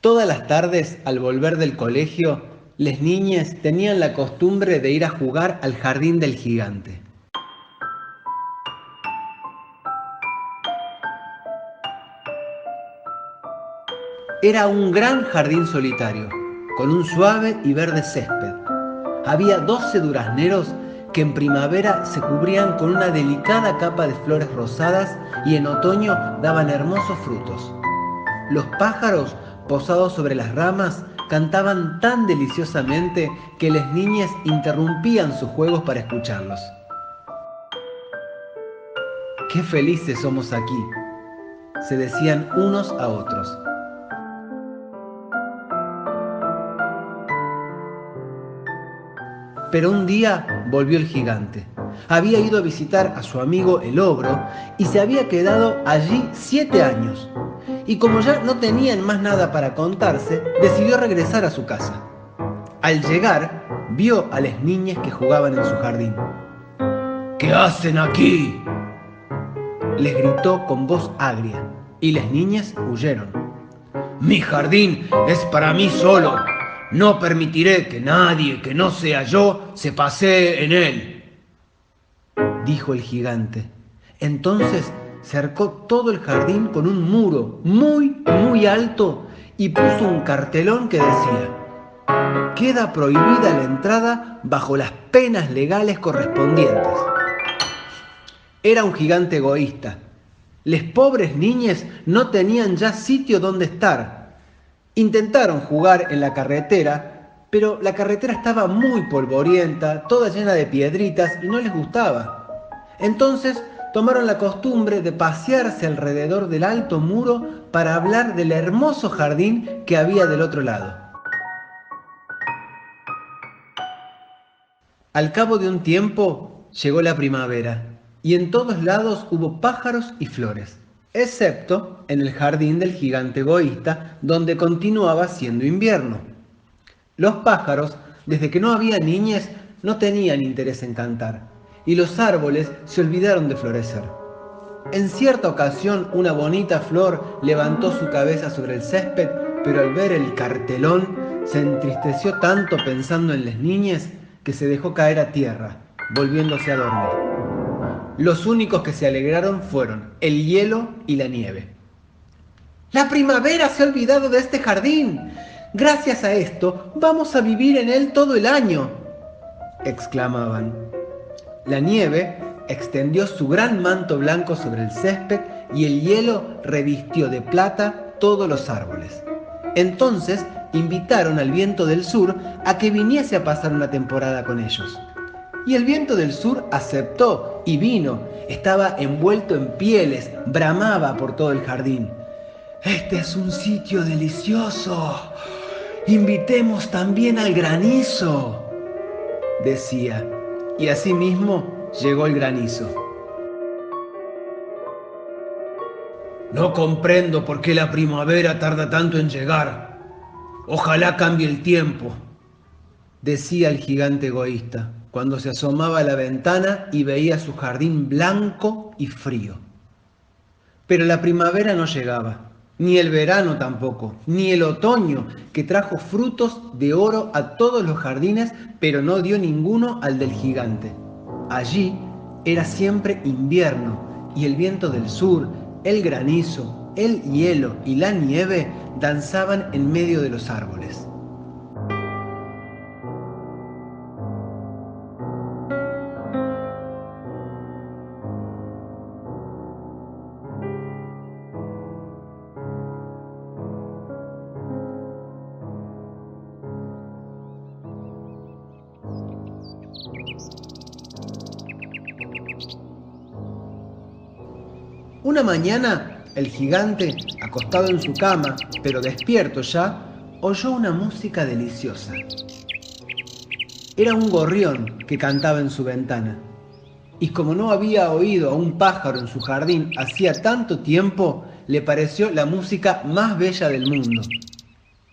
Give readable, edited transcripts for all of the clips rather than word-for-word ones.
Todas las tardes, al volver del colegio, las niñas tenían la costumbre de ir a jugar al jardín del gigante. Era un gran jardín solitario, con un suave y verde césped. Había 12 durazneros que en primavera se cubrían con una delicada capa de flores rosadas y en otoño daban hermosos frutos. Los pájaros, posados sobre las ramas, cantaban tan deliciosamente que las niñas interrumpían sus juegos para escucharlos. ¡Qué felices somos aquí!, se decían unos a otros. Pero un día volvió el gigante. Había ido a visitar a su amigo el ogro y se había quedado allí 7 años. Y como ya no tenían más nada para contarse, decidió regresar a su casa. Al llegar, vio a las niñas que jugaban en su jardín. ¿Qué hacen aquí?, les gritó con voz agria, y las niñas huyeron. Mi jardín es para mí solo. No permitiré que nadie que no sea yo se pasee en él, dijo el gigante. Entonces cercó todo el jardín con un muro muy alto y puso un cartelón que decía: queda prohibida la entrada bajo las penas legales correspondientes. Era un gigante egoísta. Las pobres niñas no tenían ya sitio donde estar. Intentaron jugar en la carretera, pero la carretera estaba muy polvorienta, toda llena de piedritas y no les gustaba. Entonces tomaron la costumbre de pasearse alrededor del alto muro para hablar del hermoso jardín que había del otro lado. Al cabo de un tiempo llegó la primavera y en todos lados hubo pájaros y flores, excepto en el jardín del gigante egoísta, donde continuaba siendo invierno. Los pájaros, desde que no había niñas, no tenían interés en cantar, y los árboles se olvidaron de florecer. En cierta ocasión, una bonita flor levantó su cabeza sobre el césped, pero al ver el cartelón, se entristeció tanto pensando en las niñas que se dejó caer a tierra, volviéndose a dormir. Los únicos que se alegraron fueron el hielo y la nieve. ¡La primavera se ha olvidado de este jardín! Gracias a esto, vamos a vivir en él todo el año, exclamaban. La nieve extendió su gran manto blanco sobre el césped y el hielo revistió de plata todos los árboles. Entonces invitaron al viento del sur a que viniese a pasar una temporada con ellos. Y el viento del sur aceptó y vino. Estaba envuelto en pieles, bramaba por todo el jardín. «Este es un sitio delicioso. Invitemos también al granizo», decía. Y asimismo llegó el granizo. «No comprendo por qué la primavera tarda tanto en llegar. Ojalá cambie el tiempo», decía el gigante egoísta, cuando se asomaba a la ventana y veía su jardín blanco y frío. Pero la primavera no llegaba, ni el verano tampoco, ni el otoño, que trajo frutos de oro a todos los jardines, pero no dio ninguno al del gigante. Allí era siempre invierno, y el viento del sur, el granizo, el hielo y la nieve danzaban en medio de los árboles. Una mañana, el gigante, acostado en su cama, pero despierto ya, oyó una música deliciosa. Era un gorrión que cantaba en su ventana. Y como no había oído a un pájaro en su jardín hacía tanto tiempo, le pareció la música más bella del mundo.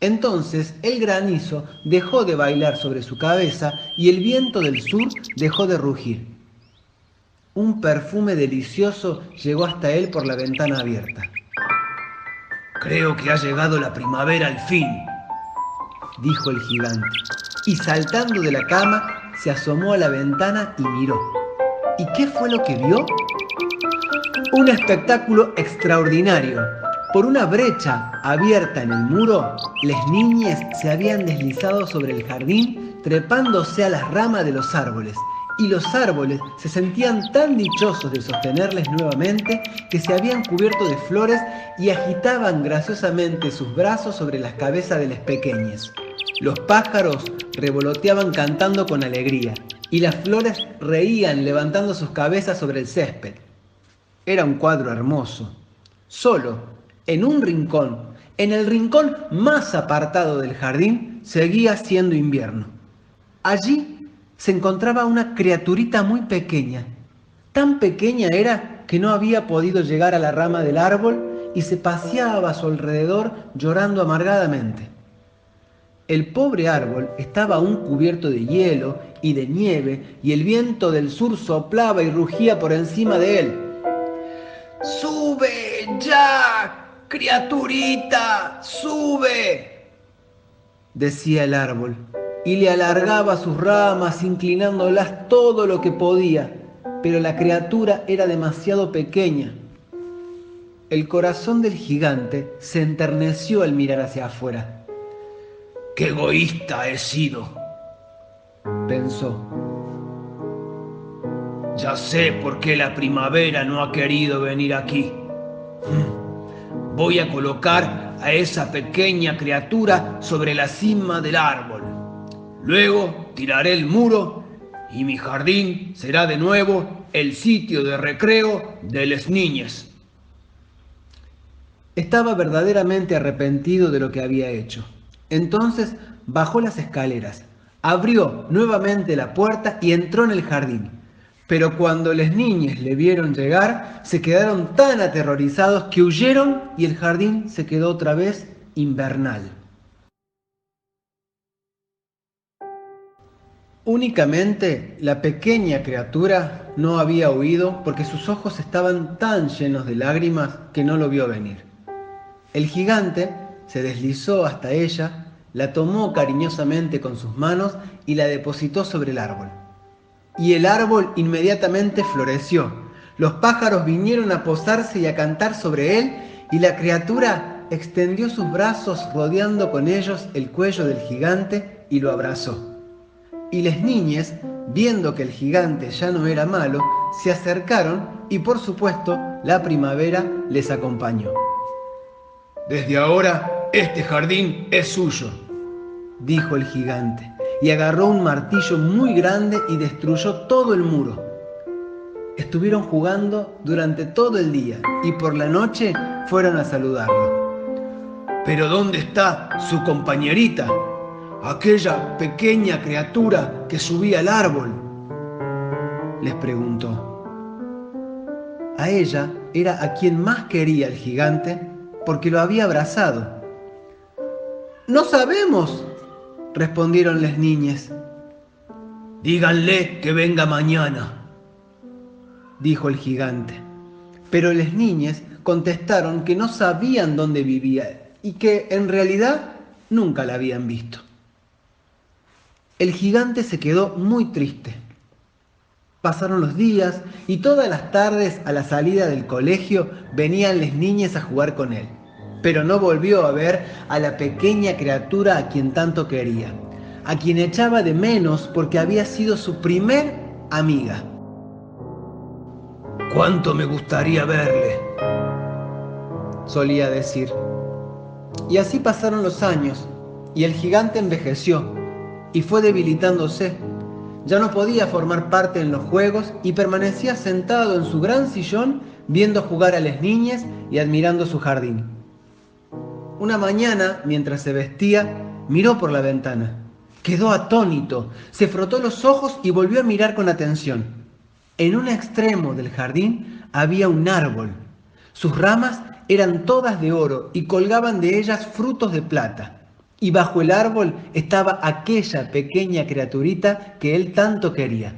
Entonces el granizo dejó de bailar sobre su cabeza y el viento del sur dejó de rugir. Un perfume delicioso llegó hasta él por la ventana abierta. «¡Qué Creo que ha llegado la primavera al fin, dijo el gigante, y saltando de la cama se asomó a la ventana y miró. ¿Y qué fue lo que vio? Un espectáculo extraordinario. Por una brecha abierta en el muro, las niñas se habían deslizado sobre el jardín, trepándose a las ramas de los árboles, y los árboles se sentían tan dichosos de sostenerles nuevamente que se habían cubierto de flores y agitaban graciosamente sus brazos sobre las cabezas de las pequeñas. Los pájaros revoloteaban cantando con alegría, y las flores reían levantando sus cabezas sobre el césped. Era un cuadro hermoso. Solo, en un rincón, en el rincón más apartado del jardín, seguía siendo invierno. Allí se encontraba una criaturita muy pequeña. Tan pequeña era que no había podido llegar a la rama del árbol y se paseaba a su alrededor llorando amargadamente. El pobre árbol estaba aún cubierto de hielo y de nieve y el viento del sur soplaba y rugía por encima de él. ¡Sube ya, criaturita! ¡Sube!, decía el árbol, y le alargaba sus ramas inclinándolas todo lo que podía, pero la criatura era demasiado pequeña. El corazón del gigante se enterneció al mirar hacia afuera. ¡Qué egoísta he sido!, pensó. Ya sé por qué la primavera no ha querido venir aquí. Voy a colocar a esa pequeña criatura sobre la cima del árbol. Luego tiraré el muro y mi jardín será de nuevo el sitio de recreo de las niñas. Estaba verdaderamente arrepentido de lo que había hecho. Entonces bajó las escaleras, abrió nuevamente la puerta y entró en el jardín. Pero cuando las niñas le vieron llegar, se quedaron tan aterrorizados que huyeron y el jardín se quedó otra vez invernal. Únicamente la pequeña criatura no había huido porque sus ojos estaban tan llenos de lágrimas que no lo vio venir. El gigante se deslizó hasta ella, la tomó cariñosamente con sus manos y la depositó sobre el árbol. Y el árbol inmediatamente floreció. Los pájaros vinieron a posarse y a cantar sobre él, y la criatura extendió sus brazos rodeando con ellos el cuello del gigante y lo abrazó. Y las niñas, viendo que el gigante ya no era malo, se acercaron y por supuesto la primavera les acompañó. Desde ahora este jardín es suyo, dijo el gigante, y agarró un martillo muy grande y destruyó todo el muro. Estuvieron jugando durante todo el día y por la noche fueron a saludarlo. ¿Pero dónde está su compañerita? Aquella pequeña criatura que subía al árbol, les preguntó. A ella era a quien más quería el gigante porque lo había abrazado. No sabemos, respondieron las niñas. Díganle que venga mañana, dijo el gigante. Pero las niñas contestaron que no sabían dónde vivía y que en realidad nunca la habían visto. El gigante se quedó muy triste. Pasaron los días y todas las tardes a la salida del colegio venían las niñas a jugar con él, pero no volvió a ver a la pequeña criatura a quien tanto quería, a quien echaba de menos porque había sido su primer amiga. «¿Cuánto me gustaría verle?», solía decir. Y así pasaron los años y el gigante envejeció y fue debilitándose. Ya no podía formar parte en los juegos y permanecía sentado en su gran sillón viendo jugar a las niñas y admirando su jardín. Una mañana, mientras se vestía, miró por la ventana. Quedó atónito, se frotó los ojos y volvió a mirar con atención. En un extremo del jardín había un árbol. Sus ramas eran todas de oro y colgaban de ellas frutos de plata. Y bajo el árbol estaba aquella pequeña criaturita que él tanto quería.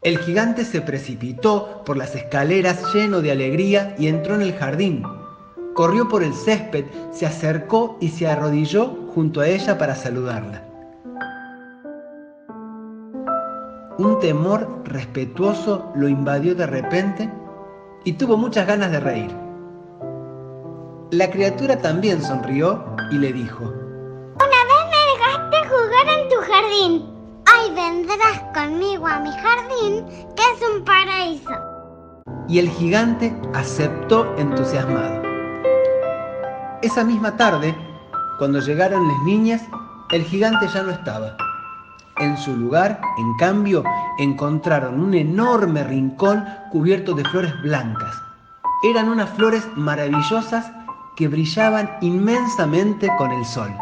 El gigante se precipitó por las escaleras lleno de alegría y entró en el jardín. Corrió por el césped, se acercó y se arrodilló junto a ella para saludarla. Un temor respetuoso lo invadió de repente y tuvo muchas ganas de reír. La criatura también sonrió y le dijo: Una vez me dejaste jugar en tu jardín. Hoy vendrás conmigo a mi jardín, que es un paraíso. Y el gigante aceptó entusiasmado. Esa misma tarde, cuando llegaron las niñas, el gigante ya no estaba. En su lugar, en cambio, encontraron un enorme rincón cubierto de flores blancas. Eran unas flores maravillosas que brillaban inmensamente con el sol.